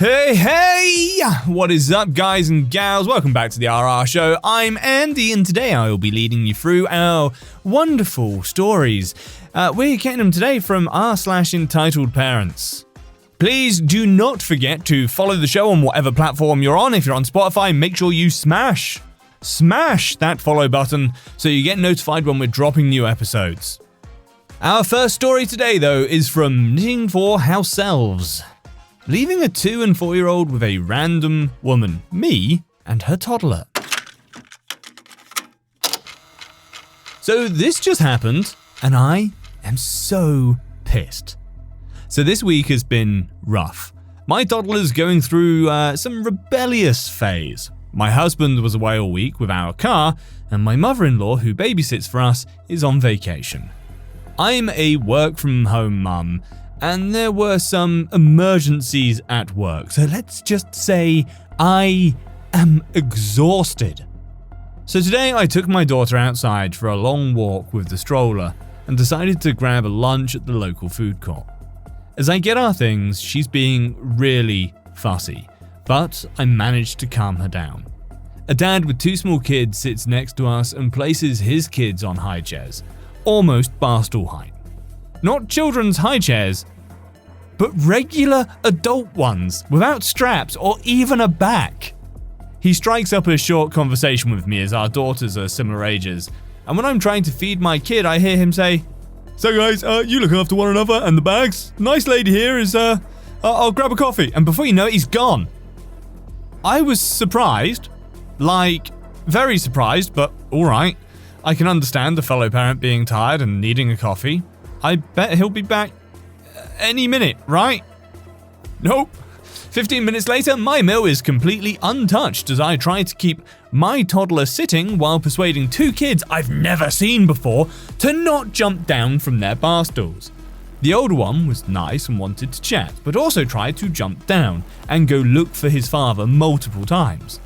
Hey! What is up, guys and gals? Welcome back to the RR Show. I'm Andy, and today I will be leading you through our wonderful stories. We're getting them today from r/EntitledParents. Please do not forget to follow the show on whatever platform you're on. If you're on Spotify, make sure you smash that follow button so you get notified when we're dropping new episodes. Our first story today, though, is from Knitting for House Elves. Leaving a 2- and 4-year-old with a random woman, me, and her toddler. So this just happened, and I am so pissed. So this week has been rough. My toddler's going through some rebellious phase. My husband was away all week with our car, and my mother-in-law, who babysits for us, is on vacation. I'm a work-from-home mum, and there were some emergencies at work, so let's just say I am exhausted. So today I took my daughter outside for a long walk with the stroller and decided to grab a lunch at the local food court. As I get our things, she's being really fussy, but I managed to calm her down. A dad with 2 small kids sits next to us and places his kids on high chairs, almost barstool height. Not children's high chairs, but regular adult ones without straps or even a back. He strikes up a short conversation with me as our daughters are similar ages, and when I'm trying to feed my kid, I hear him say, "So guys, you look after one another and the bags. Nice lady here is, I'll grab a coffee." And before you know it, he's gone. I was surprised, very surprised, but alright. I can understand the fellow parent being tired and needing a coffee. I bet he'll be back any minute, right? Nope. 15 minutes later, my meal is completely untouched as I try to keep my toddler sitting while persuading 2 kids I've never seen before to not jump down from their bar stools. The older one was nice and wanted to chat, but also tried to jump down and go look for his father multiple times.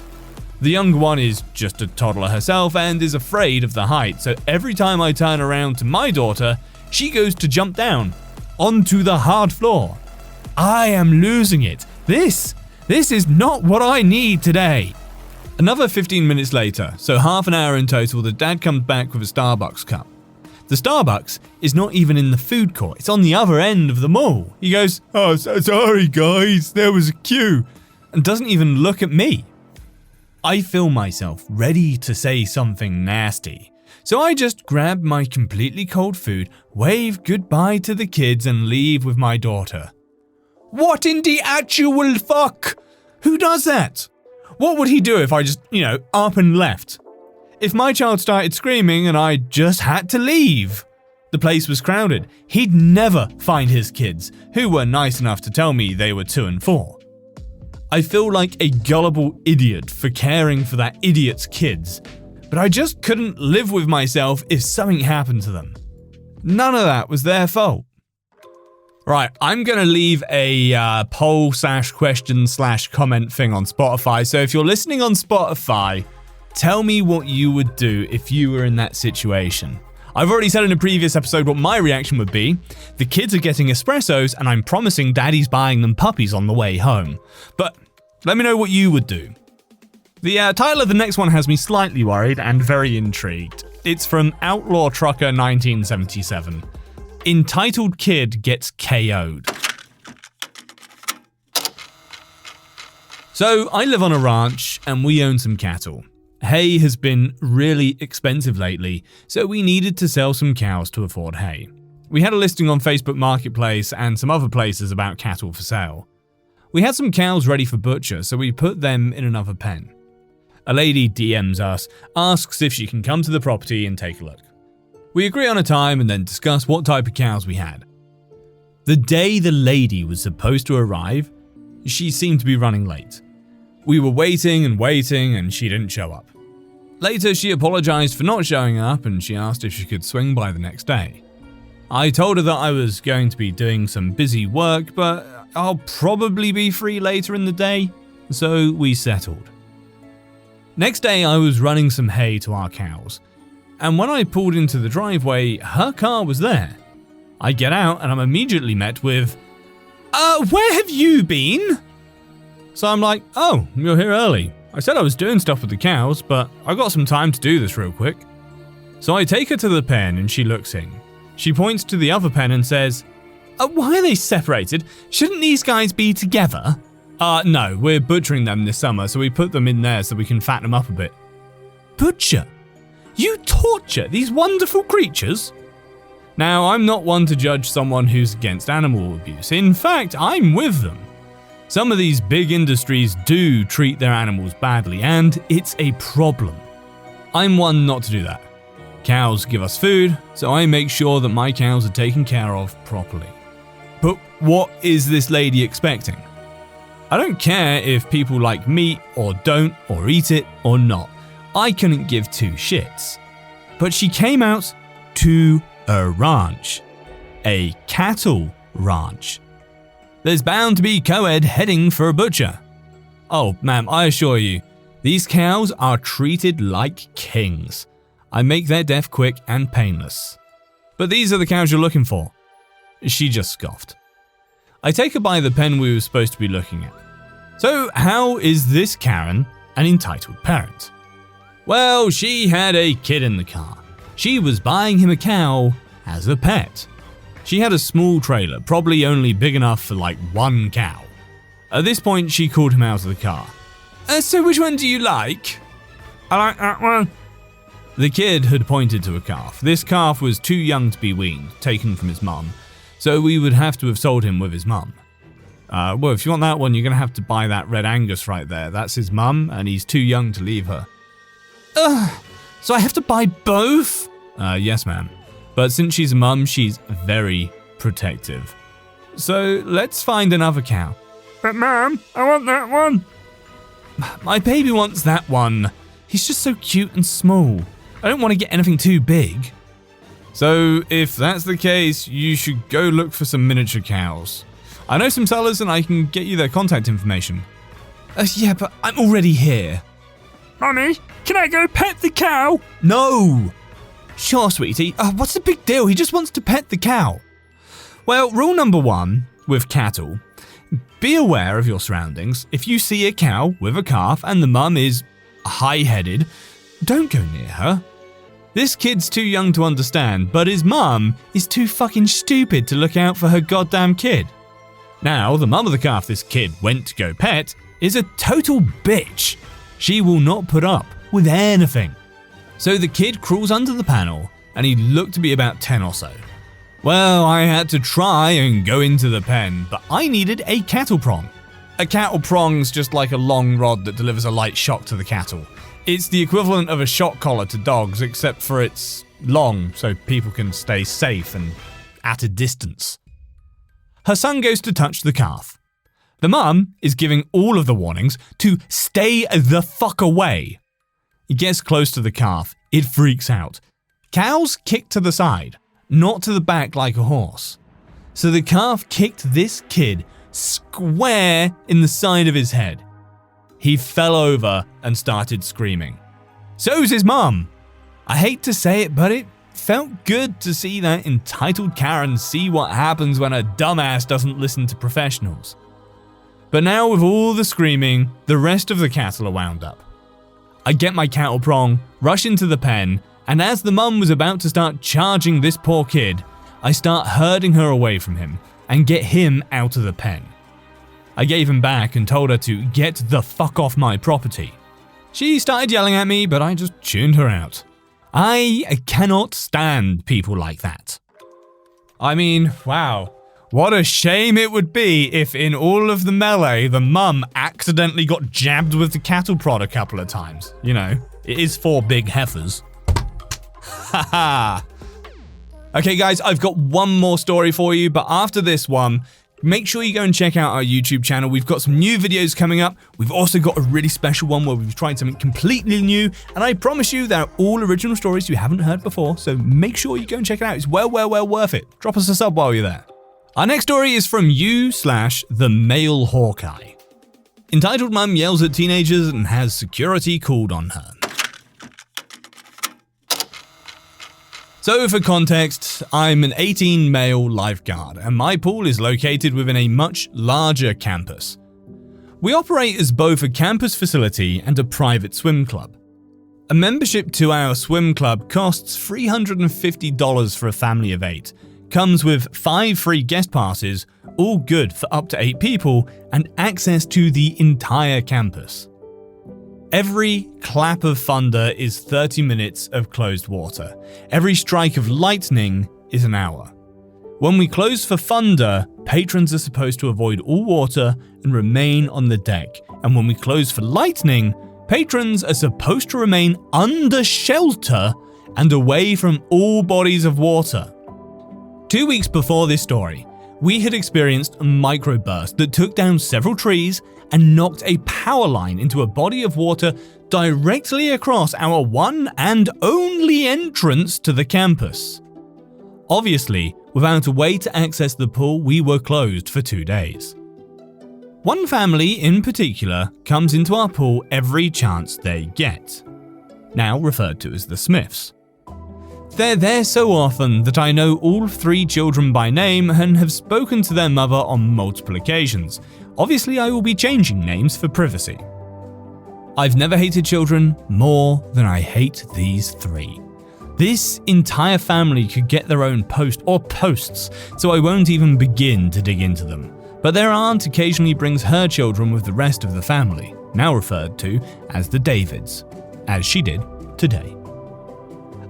The younger one is just a toddler herself and is afraid of the height, so every time I turn around to my daughter, she goes to jump down onto the hard floor. I am losing it. This is not what I need today. Another 15 minutes later, so half an hour in total, the dad comes back with a Starbucks cup. The Starbucks is not even in the food court, it's on the other end of the mall. He goes, "Oh, sorry guys, there was a queue," and doesn't even look at me. I feel myself ready to say something nasty. So I just grab my completely cold food, wave goodbye to the kids, and leave with my daughter. What in the actual fuck? Who does that? What would he do if I just, up and left? If my child started screaming and I just had to leave? The place was crowded. He'd never find his kids, who were nice enough to tell me they were 2 and 4. I feel like a gullible idiot for caring for that idiot's kids, but I just couldn't live with myself if something happened to them. None of that was their fault. Right, I'm going to leave a poll/question/comment thing on Spotify, so if you're listening on Spotify, tell me what you would do if you were in that situation. I've already said in a previous episode what my reaction would be. The kids are getting espressos and I'm promising daddy's buying them puppies on the way home. But let me know what you would do. The title of the next one has me slightly worried and very intrigued. It's from Outlaw Trucker 1977. Entitled Kid Gets KOed. So I live on a ranch and we own some cattle. Hay has been really expensive lately, so we needed to sell some cows to afford hay. We had a listing on Facebook Marketplace and some other places about cattle for sale. We had some cows ready for butcher, so we put them in another pen. A lady DMs us, asks if she can come to the property and take a look. We agree on a time and then discuss what type of cows we had. The day the lady was supposed to arrive, she seemed to be running late. We were waiting and she didn't show up. Later, she apologized for not showing up and she asked if she could swing by the next day. I told her that I was going to be doing some busy work, but I'll probably be free later in the day, so we settled. Next day, I was running some hay to our cows, and when I pulled into the driveway, her car was there. I get out and I'm immediately met with, "Where have you been?" So I'm like, oh, you're here early. I said I was doing stuff with the cows, but I got some time to do this real quick. So I take her to the pen and she looks in. She points to the other pen and says, why are they separated? Shouldn't these guys be together? No, we're butchering them this summer, so we put them in there so we can fatten them up a bit. Butcher? You torture these wonderful creatures? Now, I'm not one to judge someone who's against animal abuse. In fact, I'm with them. Some of these big industries do treat their animals badly, and it's a problem. I'm one not to do that. Cows give us food, so I make sure that my cows are taken care of properly. But what is this lady expecting? I don't care if people like meat or don't or eat it or not. I couldn't give two shits. But she came out to a ranch. A cattle ranch. There's bound to be KOed heading for a butcher. Oh, ma'am, I assure you, these cows are treated like kings. I make their death quick and painless. But these are the cows you're looking for. She just scoffed. I take her by the pen we were supposed to be looking at. So how is this Karen an entitled parent? Well, she had a kid in the car. She was buying him a cow as a pet. She had a small trailer, probably only big enough for like one cow. At this point, she called him out of the car. So which one do you like? I like that one. The kid had pointed to a calf. This calf was too young to be weaned, taken from his mum, so we would have to have sold him with his mum. Well, if you want that one, you're going to have to buy that Red Angus right there. That's his mum, and he's too young to leave her. So I have to buy both? Yes, ma'am. But since she's a mum, she's very protective. So let's find another cow. But ma'am, I want that one. My baby wants that one. He's just so cute and small. I don't want to get anything too big. So if that's the case, you should go look for some miniature cows. I know some sellers and I can get you their contact information. Yeah, but I'm already here. Mummy, can I go pet the cow? No. Sure, sweetie. What's the big deal? He just wants to pet the cow. Well, rule number 1 with cattle, be aware of your surroundings. If you see a cow with a calf and the mum is high-headed, don't go near her. This kid's too young to understand, but his mum is too fucking stupid to look out for her goddamn kid. Now, the mum of the calf this kid went to go pet is a total bitch. She will not put up with anything. So the kid crawls under the panel, and he looked to be about 10 or so. Well, I had to try and go into the pen, but I needed a cattle prong. A cattle prong's just like a long rod that delivers a light shock to the cattle. It's the equivalent of a shock collar to dogs, except for it's long, so people can stay safe and at a distance. Her son goes to touch the calf. The mum is giving all of the warnings to stay the fuck away. He gets close to the calf. It freaks out. Cows kick to the side, not to the back like a horse. So the calf kicked this kid square in the side of his head. He fell over and started screaming. So's his mum. I hate to say it, but it felt good to see that entitled Karen see what happens when a dumbass doesn't listen to professionals. But now with all the screaming, the rest of the cattle are wound up. I get my cattle prong, rush into the pen, and as the mum was about to start charging this poor kid, I start herding her away from him and get him out of the pen. I gave him back and told her to get the fuck off my property. She started yelling at me, but I just tuned her out. I cannot stand people like that. I mean, wow. What a shame it would be if in all of the melee, the mum accidentally got jabbed with the cattle prod a couple of times. You know, it is for big heifers. Haha. Okay guys, I've got one more story for you, but after this one, make sure you go and check out our YouTube channel. We've got some new videos coming up. We've also got a really special one where we've tried something completely new, and I promise you they're all original stories you haven't heard before, so make sure you go and check it out. It's well worth it. Drop us a sub while you're there. Our next story is from you/the male Hawkeye. Entitled mum yells at teenagers and has security called on her. So for context, I'm an 18 male lifeguard and my pool is located within a much larger campus. We operate as both a campus facility and a private swim club. A membership to our swim club costs $350 for a family of 8, comes with 5 free guest passes, all good for up to 8 people, and access to the entire campus. Every clap of thunder is 30 minutes of closed water. Every strike of lightning is an hour. When we close for thunder, patrons are supposed to avoid all water and remain on the deck. And when we close for lightning, patrons are supposed to remain under shelter and away from all bodies of water. 2 weeks before this story, we had experienced a microburst that took down several trees and knocked a power line into a body of water directly across our one and only entrance to the campus. Obviously, without a way to access the pool, we were closed for 2 days. One family in particular comes into our pool every chance they get, now referred to as the Smiths. They're there so often that I know all 3 children by name and have spoken to their mother on multiple occasions. Obviously, I will be changing names for privacy. I've never hated children more than I hate these 3. This entire family could get their own post or posts, so I won't even begin to dig into them. But their aunt occasionally brings her children with the rest of the family, now referred to as the Davids, as she did today.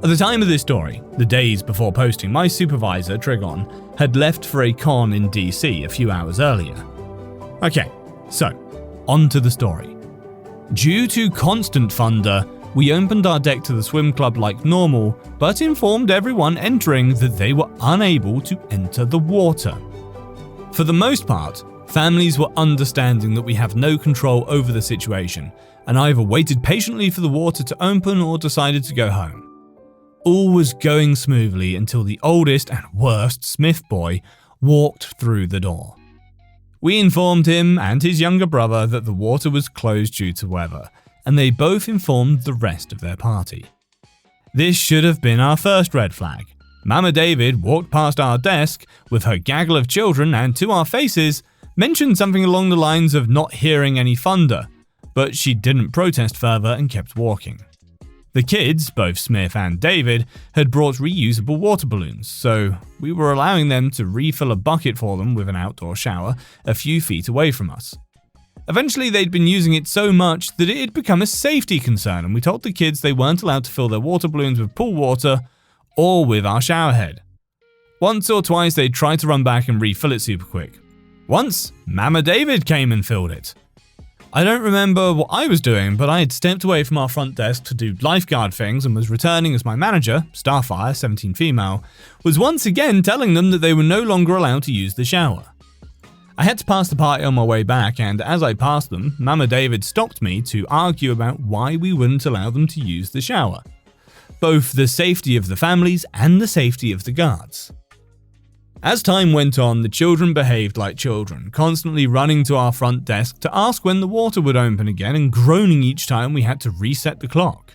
At the time of this story, the days before posting, my supervisor, Trigon, had left for a con in DC a few hours earlier. Okay, so, on to the story. Due to constant thunder, we opened our deck to the swim club like normal, but informed everyone entering that they were unable to enter the water. For the most part, families were understanding that we have no control over the situation, and either waited patiently for the water to open or decided to go home. All was going smoothly until the oldest and worst Smith boy walked through the door. We informed him and his younger brother that the water was closed due to weather, and they both informed the rest of their party. This should have been our first red flag. Mama David walked past our desk with her gaggle of children and to our faces mentioned something along the lines of not hearing any thunder, but she didn't protest further and kept walking. The kids, both Smith and David, had brought reusable water balloons, so we were allowing them to refill a bucket for them with an outdoor shower a few feet away from us. Eventually, they'd been using it so much that it had become a safety concern, and we told the kids they weren't allowed to fill their water balloons with pool water or with our shower head. Once or twice, they tried to run back and refill it super quick. Once, Mama David came and filled it. I don't remember what I was doing, but I had stepped away from our front desk to do lifeguard things and was returning as my manager, Starfire, 17 female, was once again telling them that they were no longer allowed to use the shower. I had to pass the party on my way back, and as I passed them, Mama David stopped me to argue about why we wouldn't allow them to use the shower. Both the safety of the families and the safety of the guards. As time went on, the children behaved like children, constantly running to our front desk to ask when the water would open again and groaning each time we had to reset the clock.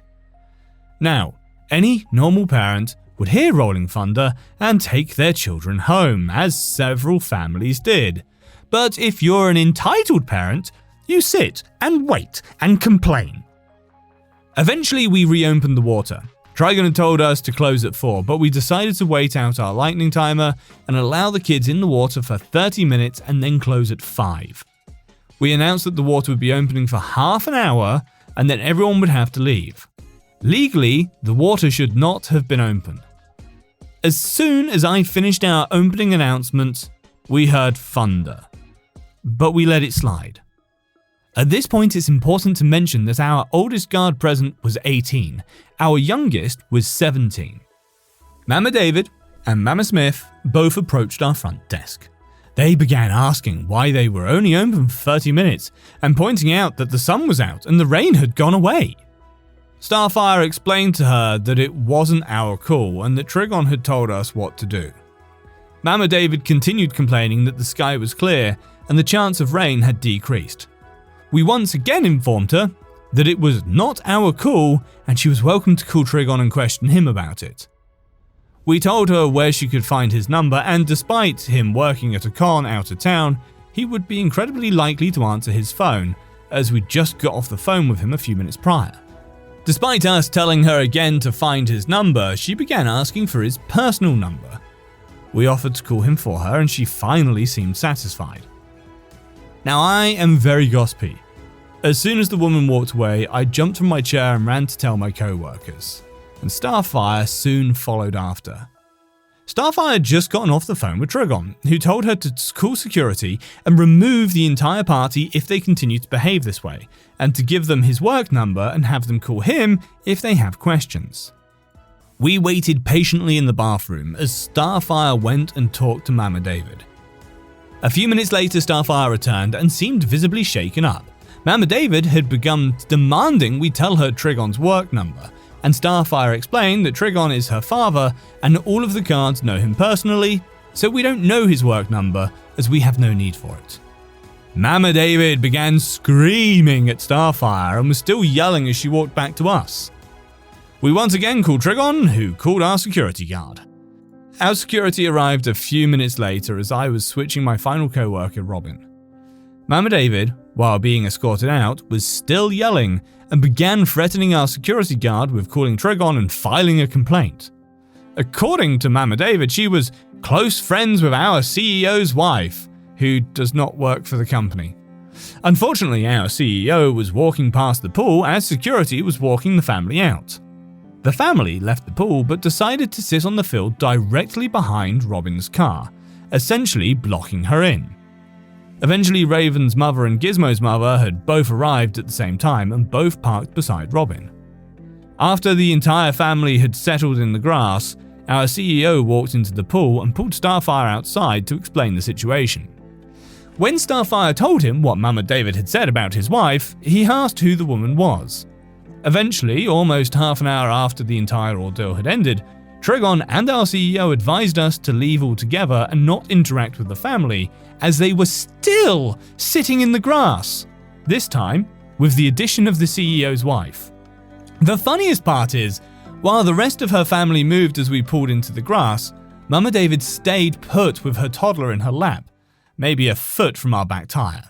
Now, any normal parent would hear rolling thunder and take their children home, as several families did. But if you're an entitled parent, you sit and wait and complain. Eventually, we reopened the water. Trigon had told us to close at 4, but we decided to wait out our lightning timer and allow the kids in the water for 30 minutes and then close at 5. We announced that the water would be opening for half an hour and then everyone would have to leave. Legally, the water should not have been open. As soon as I finished our opening announcement, we heard thunder, but we let it slide. At this point, it's important to mention that our oldest guard present was 18, our youngest was 17. Mama David and Mama Smith both approached our front desk. They began asking why they were only open for 30 minutes and pointing out that the sun was out and the rain had gone away. Starfire explained to her that it wasn't our call and that Trigon had told us what to do. Mama David continued complaining that the sky was clear and the chance of rain had decreased. We once again informed her that it was not our call and she was welcome to call Trigon and question him about it. We told her where she could find his number, and despite him working at a con out of town, he would be incredibly likely to answer his phone, as we just got off the phone with him a few minutes prior. Despite us telling her again to find his number, she began asking for his personal number. We offered to call him for her, and she finally seemed satisfied. Now, I am very gossipy. As soon as the woman walked away, I jumped from my chair and ran to tell my co-workers, and Starfire soon followed after. Starfire had just gotten off the phone with Trigon, who told her to call security and remove the entire party if they continue to behave this way, and to give them his work number and have them call him if they have questions. We waited patiently in the bathroom as Starfire went and talked to Mama David. A few minutes later, Starfire returned and seemed visibly shaken up. Mama David had begun demanding we tell her Trigon's work number, and Starfire explained that Trigon is her father and all of the guards know him personally, so we don't know his work number as we have no need for it. Mama David began screaming at Starfire and was still yelling as she walked back to us. We once again called Trigon, who called our security guard. Our security arrived a few minutes later as I was switching my final co-worker, Robin. Mama David, while being escorted out, was still yelling and began threatening our security guard with calling Trigon and filing a complaint. According to Mama David, she was close friends with our CEO's wife, who does not work for the company. Unfortunately, our CEO was walking past the pool as security was walking the family out. The family left the pool but decided to sit on the field directly behind Robin's car, essentially blocking her in. Eventually, Raven's mother and Gizmo's mother had both arrived at the same time and both parked beside Robin. After the entire family had settled in the grass, our CEO walked into the pool and pulled Starfire outside to explain the situation. When Starfire told him what Mama David had said about his wife, he asked who the woman was. Eventually, almost half an hour after the entire ordeal had ended, Trigon and our CEO advised us to leave altogether and not interact with the family, as they were still sitting in the grass, this time with the addition of the CEO's wife. The funniest part is, while the rest of her family moved as we pulled into the grass, Mama David stayed put with her toddler in her lap, maybe a foot from our back tire.